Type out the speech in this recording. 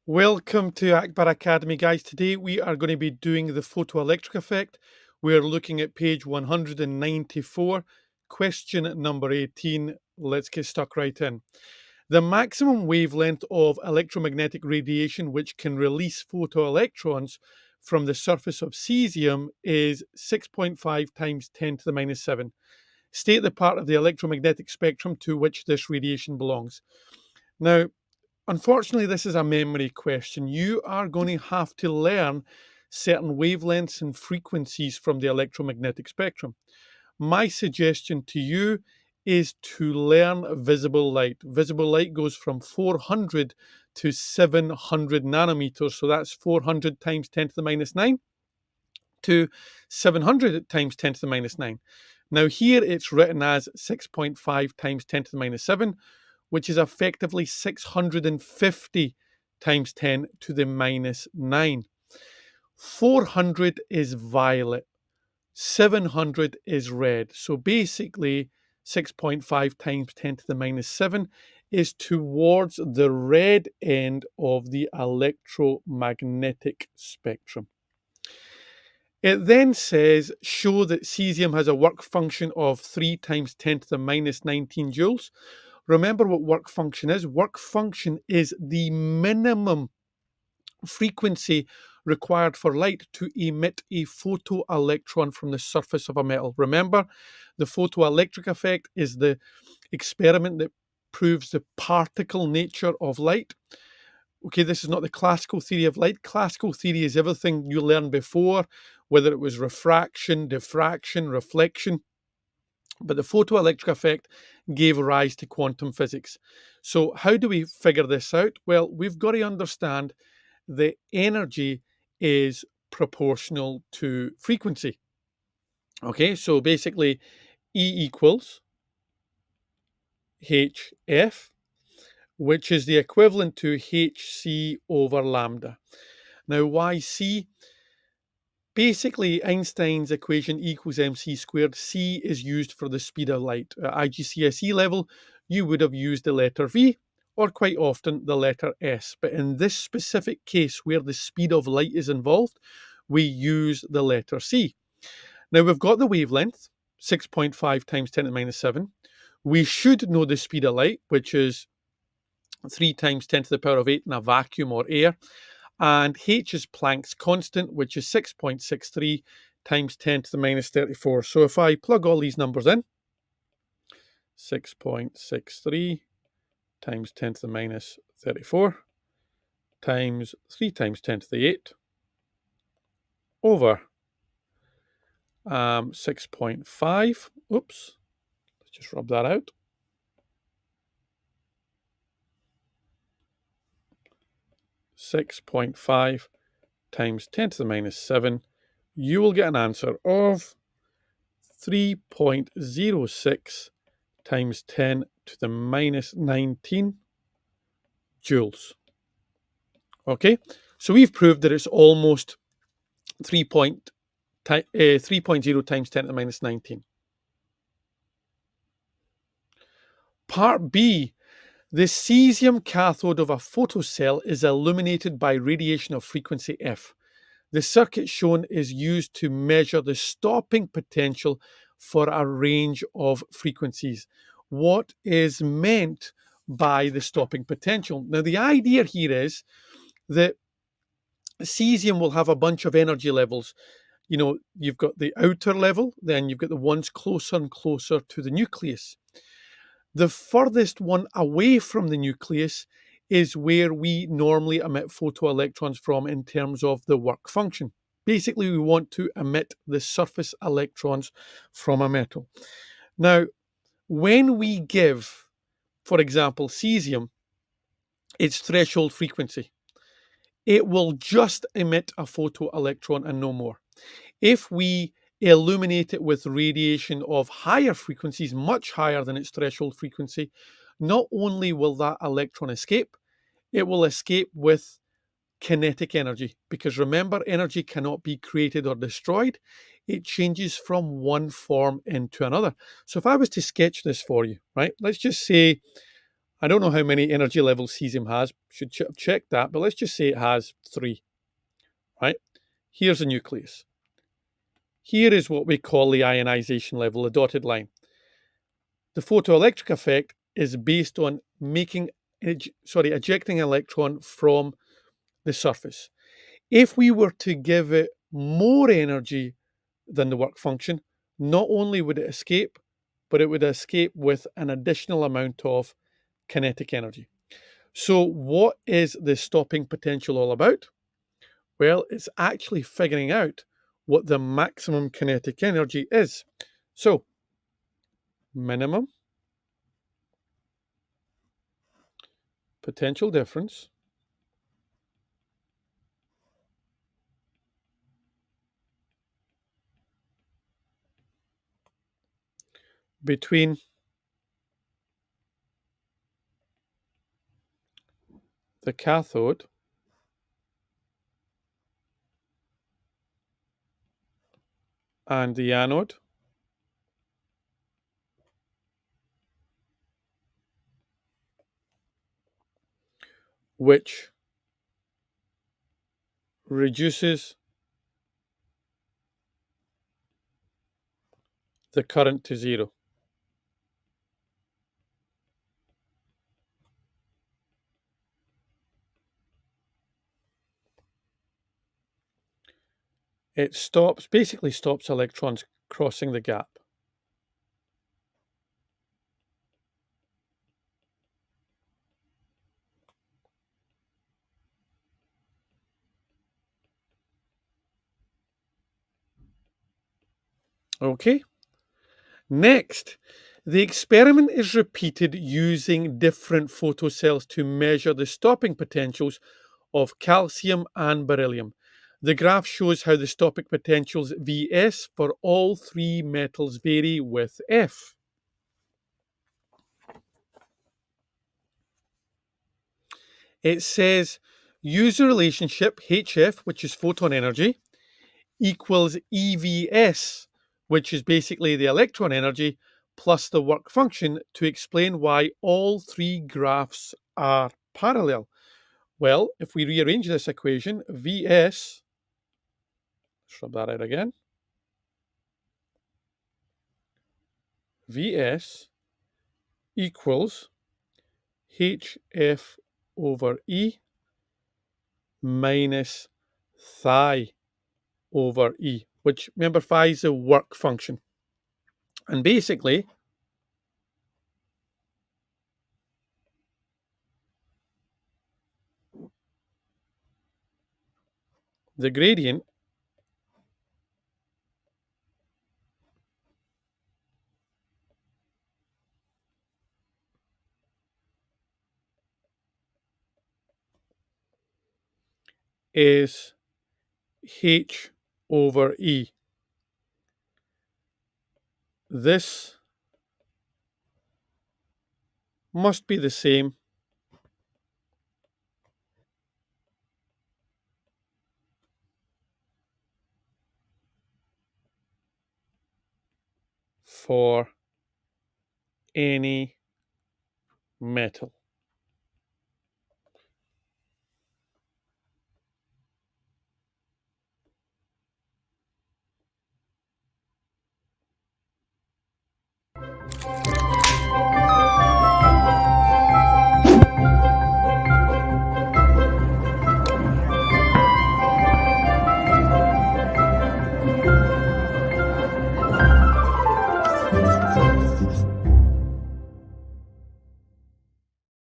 Welcome to Akbar Academy, guys. Today we are going to be doing the photoelectric effect. We're looking at page 194, question number 18. Let's get stuck right in. The maximum wavelength of electromagnetic radiation which can release photoelectrons from the surface of cesium is 6.5 times 10 to the minus 7. State the part of the electromagnetic spectrum to which this radiation belongs. Now, unfortunately, this is a memory question. You are going to have to learn certain wavelengths and frequencies from the electromagnetic spectrum. My suggestion to you is to learn visible light. Visible light goes from 400 to 700 nanometers. So that's 400 times 10 to the minus 9 to 700 times 10 to the minus 9. Now here it's written as 6.5 times 10 to the minus 7, which is effectively 650 times 10 to the minus 9. 400 is violet. 700 is red. So basically, 6.5 times 10 to the minus 7 is towards the red end of the electromagnetic spectrum. It then says, show that cesium has a work function of 3 times 10 to the minus 19 joules. Remember what work function is. Work function is the minimum frequency required for light to emit a photoelectron from the surface of a metal. Remember, the photoelectric effect is the experiment that proves the particle nature of light. Okay, this is not the classical theory of light. Classical theory is everything you learned before, whether it was refraction, diffraction, reflection. But the photoelectric effect gave rise to quantum physics. So how do we figure this out? Well, we've got to understand the energy is proportional to frequency. Okay, so basically E equals HF, which is the equivalent to HC over lambda. Now, why C? Basically, Einstein's equation equals mc squared. C is used for the speed of light. At IGCSE level, you would have used the letter V, or quite often the letter S. But in this specific case, where the speed of light is involved, we use the letter C. Now, we've got the wavelength, 6.5 times 10 to the minus 7. We should know the speed of light, which is 3 times 10 to the power of 8 in a vacuum or air. And h is Planck's constant, which is 6.63 times 10 to the minus 34. So if I plug all these numbers in, 6.63 times 10 to the minus 34 times 3 times 10 to the 8 over 6.5. Oops, let's just rub that out. 6.5 times 10 to the minus 7, you will get an answer of 3.06 times 10 to the minus 19 joules. Okay, so we've proved that it's almost 3.0 times 10 to the minus 19. Part B, the cesium cathode of a photocell is illuminated by radiation of frequency F. The circuit shown is used to measure the stopping potential for a range of frequencies. What is meant by the stopping potential? Now, the idea here is that cesium will have a bunch of energy levels. You know, you've got the outer level, then you've got the ones closer and closer to the nucleus. The furthest one away from the nucleus is where we normally emit photoelectrons from in terms of the work function. Basically, we want to emit the surface electrons from a metal. Now, when we give, for example, cesium its threshold frequency, it will just emit a photoelectron and no more. If we illuminate it with radiation of higher frequencies, much higher than its threshold frequency, not only will that electron escape, it will escape with kinetic energy. Because remember, energy cannot be created or destroyed. It changes from one form into another. So if I was to sketch this for you, right, let's just say I don't know how many energy levels cesium has. Should have checked that, but let's just say it has 3, right? Here's a nucleus. Here is what we call the ionization level, the dotted line. The photoelectric effect is based on ejecting an electron from the surface. If we were to give it more energy than the work function, not only would it escape, but it would escape with an additional amount of kinetic energy. So what is the stopping potential all about? Well, it's actually figuring out what the maximum kinetic energy is. So minimum potential difference between the cathode and the anode, which reduces the current to 0. It basically stops electrons crossing the gap. Okay. Next, the experiment is repeated using different photocells to measure the stopping potentials of calcium and beryllium. The graph shows how the stopping potentials Vs for all 3 metals vary with F. It says use the relationship HF, which is photon energy, equals EVS, which is basically the electron energy, plus the work function to explain why all 3 graphs are parallel. Well, if we rearrange this equation, Vs, rub that out again, Vs equals HF over E minus phi over E, which remember phi is the work function. And basically, the gradient is H over E. This must be the same for any metal.